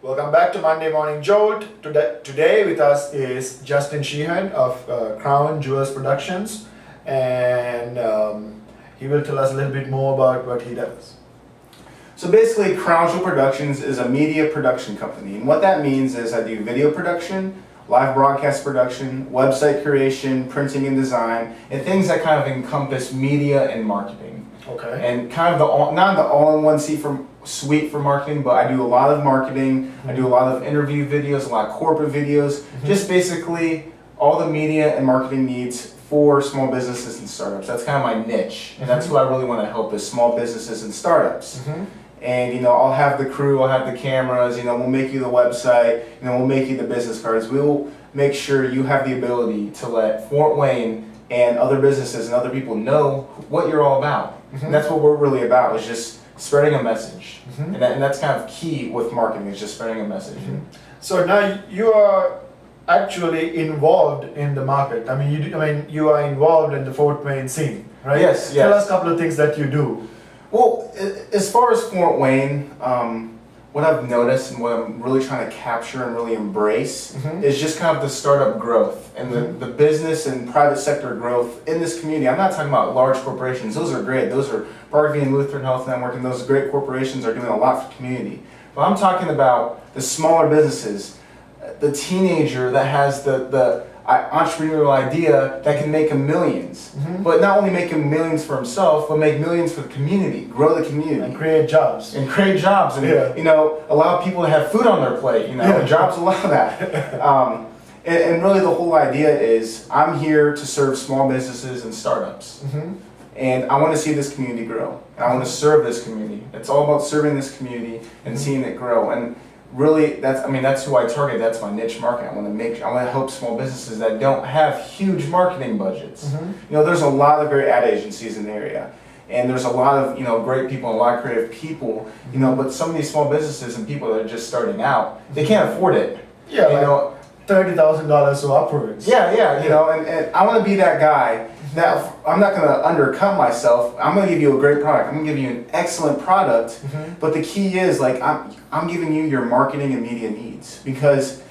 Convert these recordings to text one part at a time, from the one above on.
Welcome back to Monday Morning Jolt. Today with us is Justin Sheehan of Crown Jewels Productions, and he will tell us a little bit more about what he does. So basically, Crown Jewel Productions is a media production company, and what that means is I do video production, live broadcast production, website creation, printing and design, and things that kind of encompass media and marketing. Okay. And kind of not the all-in-one suite for marketing, but I do a lot of marketing, I do a lot of interview videos, a lot of corporate videos, just basically all the media and marketing needs for small businesses and startups. That's kind of my niche, and that's who I really want to help is small businesses and startups. And I'll have the crew, I'll have the cameras, we'll make you the website, we'll make you the business cards. We'll make sure you have the ability to let Fort Wayne and other businesses and other people know what you're all about. And that's what we're really about, is just spreading a message. And that's kind of key with marketing, is just spreading a message. So now you are actually involved in the market. You are involved in the Fort Wayne scene, right? Yes. Tell us a couple of things that you do. Well, as far as Fort Wayne, what I've noticed and what I'm really trying to capture and really embrace is just kind of the startup growth and the business and private sector growth in this community. I'm not talking about large corporations. Those are great. Those are Parkview and Lutheran Health Network, and those great corporations are doing a lot for the community. But I'm talking about the smaller businesses, the teenager that has the entrepreneurial idea that can make him millions. But not only make him millions for himself, but make millions for the community, grow the community. And create jobs. And allow people to have food on their plate, jobs allow that. And really the whole idea is I'm here to serve small businesses and startups. And I want to see this community grow. And I want to serve this community. It's all about serving this community and seeing it grow. And really, that's who I target. That's my niche market. I want to help small businesses that don't have huge marketing budgets. There's a lot of great ad agencies in the area, and there's a lot of great people and a lot of creative people. But some of these small businesses and people that are just starting out, they can't afford it. Yeah, $30,000 or upwards. And I want to be that guy. Now, I'm not going to undercut myself. I'm going to give you a great product. I'm going to give you an excellent product. But the key is, I'm giving you your marketing and media needs. Because,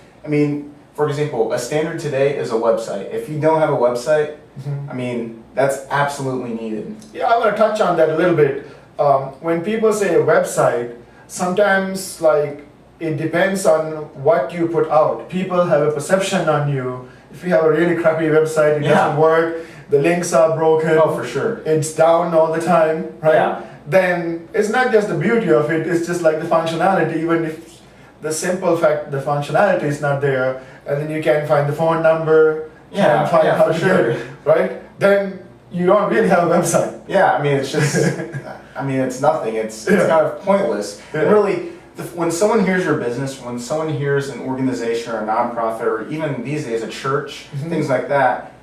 for example, a standard today is a website. If you don't have a website, that's absolutely needed. Yeah, I want to touch on that a little bit. When people say a website, sometimes, it depends on what you put out. People have a perception on you. If you have a really crappy website, it doesn't work. The links are broken. Oh, for sure. It's down all the time, right? Yeah. Then it's not just the beauty of it, it's just like the functionality. Even if the simple fact the functionality is not there, and then you can't find the phone number, can't find how to do it, right? Then you don't really have a website. Yeah, it's just, it's nothing. It's kind of pointless. And really, when someone hears your business, when someone hears an organization or a nonprofit, or even these days a church, things like that,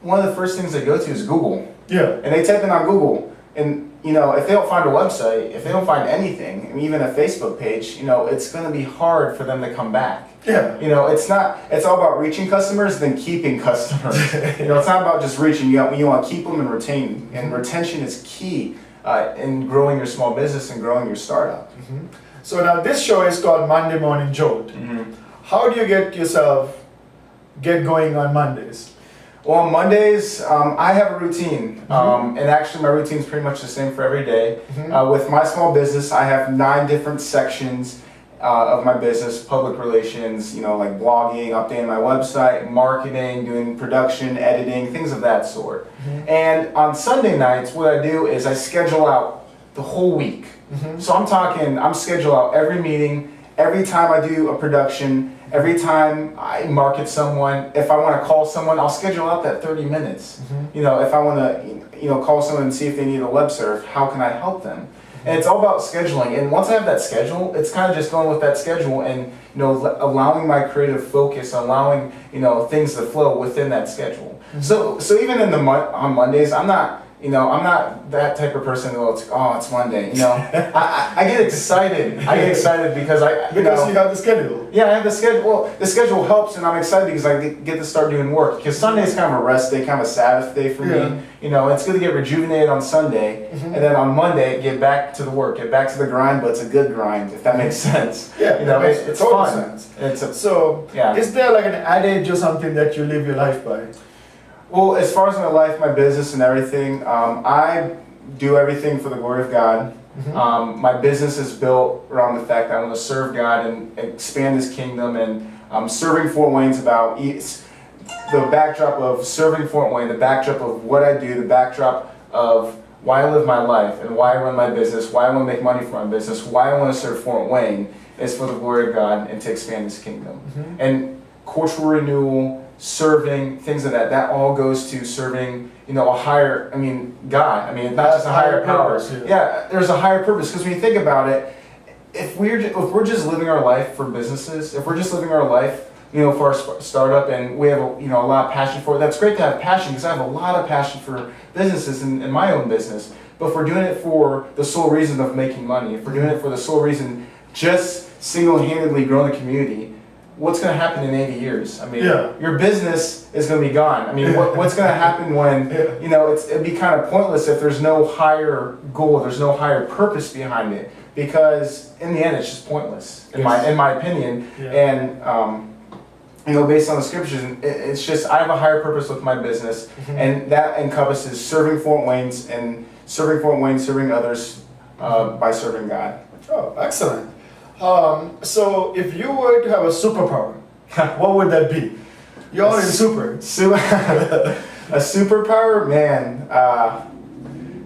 one of the first things they go to is Google. Yeah. And they type in on Google, and if they don't find a website, if they don't find anything, even a Facebook page, it's going to be hard for them to come back. Yeah. It's all about reaching customers than keeping customers. It's not about just reaching. You want to keep them and retain. And retention is key in growing your small business and growing your startup. So now this show is called Monday Morning Jolt. How do you get going on Mondays? Well, on Mondays, I have a routine, and actually my routine is pretty much the same for every day. With my small business, I have 9 different sections of my business: public relations, like blogging, updating my website, marketing, doing production, editing, things of that sort. And on Sunday nights, what I do is I schedule out the whole week. So I'm schedule out every meeting, every time I do a production, every time I market someone. If I want to call someone, I'll schedule out that 30 minutes. If I want to, call someone and see if they need a website, or how can I help them. And it's all about scheduling. And once I have that schedule, it's kind of just going with that schedule and allowing my creative focus, allowing things to flow within that schedule. So even on Mondays, I'm not I'm not that type of person who it's Monday. I get excited. I get excited because because you have the schedule. Yeah, I have the schedule. Well, the schedule helps, and I'm excited because I get to start doing work. Because Sunday is kind of a rest day, kind of a Sabbath day for me. It's good to get rejuvenated on Sunday, and then on Monday get back to the work, get back to the grind. But it's a good grind, if that makes sense. Yeah, it's total fun. sense. Is there like an adage or something that you live your life by? Well, as far as my life, my business, and everything, I do everything for the glory of God. My business is built around the fact that I want to serve God and expand His kingdom. And serving Fort Wayne's about the backdrop of serving Fort Wayne, the backdrop of what I do, the backdrop of why I live my life and why I run my business, why I want to make money for my business, why I want to serve Fort Wayne is for the glory of God and to expand His kingdom. And cultural renewal, serving, things like that all goes to serving, a higher, God. It's not just a higher power. Yeah, there's a higher purpose. Because when you think about it, if we're just living our life for businesses, if we're just living our life, for our startup, and we have a lot of passion for it, that's great to have passion, because I have a lot of passion for businesses in my own business. But if we're doing it for the sole reason of making money, if we're doing it for the sole reason just single-handedly growing the community, what's going to happen in 80 years? Your business is going to be gone. What's going to happen when, it'd be kind of pointless if there's no higher goal, there's no higher purpose behind it, because in the end, it's just pointless, in my opinion. And, based on the scriptures, it's just, I have a higher purpose with my business, and that encompasses serving Fort Wayne's and serving others by serving God. Oh, excellent. So if you were to have a superpower, what would that be? You're already super. A superpower, man.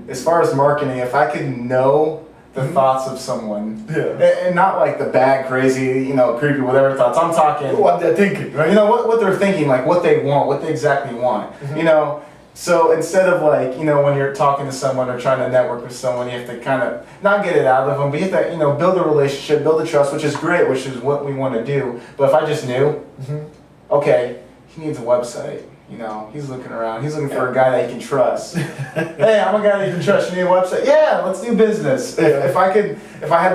As far as marketing, if I could know the thoughts of someone, and not like the bad, crazy, creepy, whatever thoughts. I'm talking what they're thinking, right? What they're thinking, like what they want, what they exactly want. So instead of when you're talking to someone or trying to network with someone, you have to kind of not get it out of them, but you have to, build a relationship, build a trust, which is great, which is what we want to do. But if I just knew, okay, he needs a website, he's looking around, he's looking for a guy that he can trust. Hey, I'm a guy that you can trust, you need a website? Yeah, let's do business. If I had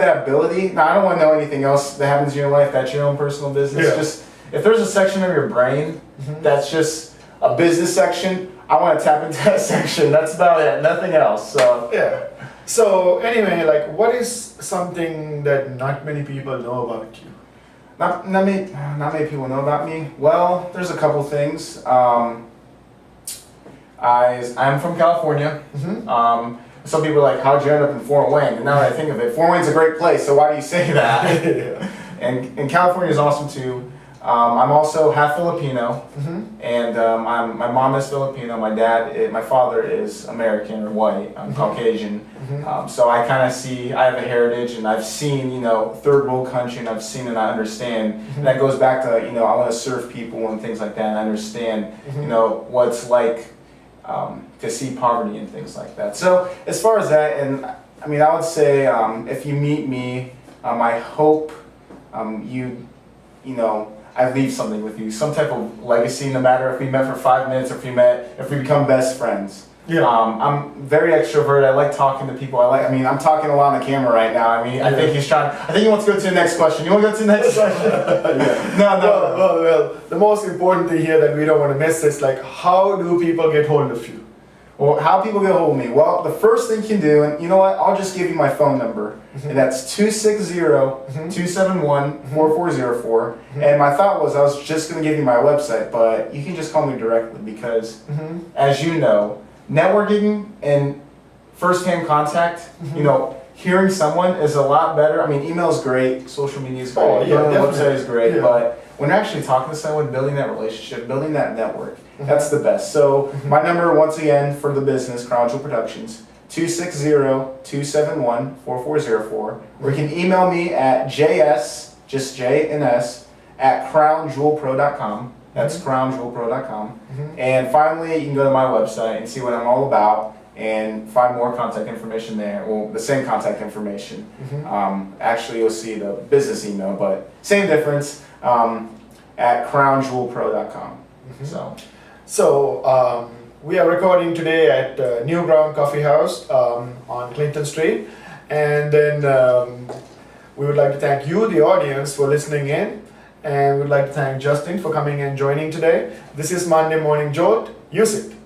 that ability, now I don't want to know anything else that happens in your life, that's your own personal business. Just, if there's a section of your brain that's just a business section, I want to tap into that section. That's about it. Nothing else. So So anyway, what is something that not many people know about you? Not many people know about me. Well, there's a couple things. I'm from California. Some people are like, how'd you end up in Fort Wayne? And now that I think of it, Fort Wayne's a great place. So why do you say that? And California is awesome too. I'm also half Filipino, and my mom is Filipino. My father is American or white. I'm Caucasian. So I kind of I have a heritage, and I've seen, third world country, and I've seen and I understand. And that goes back to, I want to serve people and things like that, and I understand, what it's like to see poverty and things like that. So as far as that, and I would say if you meet me, I hope I leave something with you, some type of legacy, no matter if we met for 5 minutes or if we become best friends. I'm very extrovert. I like talking to people. I'm talking a lot on the camera right now. I think he wants to go to the next question. You want to go to the next question? No. Well, the most important thing here that we don't want to miss is how do people get hold of you? Well, how people get hold of me? Well, the first thing you can do, and you know what? I'll just give you my phone number, and that's 260-271-4404. And my thought was I was just going to give you my website, but you can just call me directly because, as you know, networking and first-hand contact, hearing someone is a lot better. Email is great, social media is great, website is great, but when you're actually talking to someone, building that relationship, building that network, that's the best. So my number, once again, for the business, Crown Jewel Productions, 260-271-4404. Or you can email me at js, just J and S, at crownjewelpro.com. That's crownjewelpro.com. And finally, you can go to my website and see what I'm all about and find more contact information there. Well, the same contact information. Actually, you'll see the business email, but same difference, at crownjewelpro.com. So We are recording today at New Ground Coffee House on Clinton Street. And then we would like to thank you, the audience, for listening in. And we'd like to thank Justin for coming and joining today. This is Monday Morning Jolt. Use it.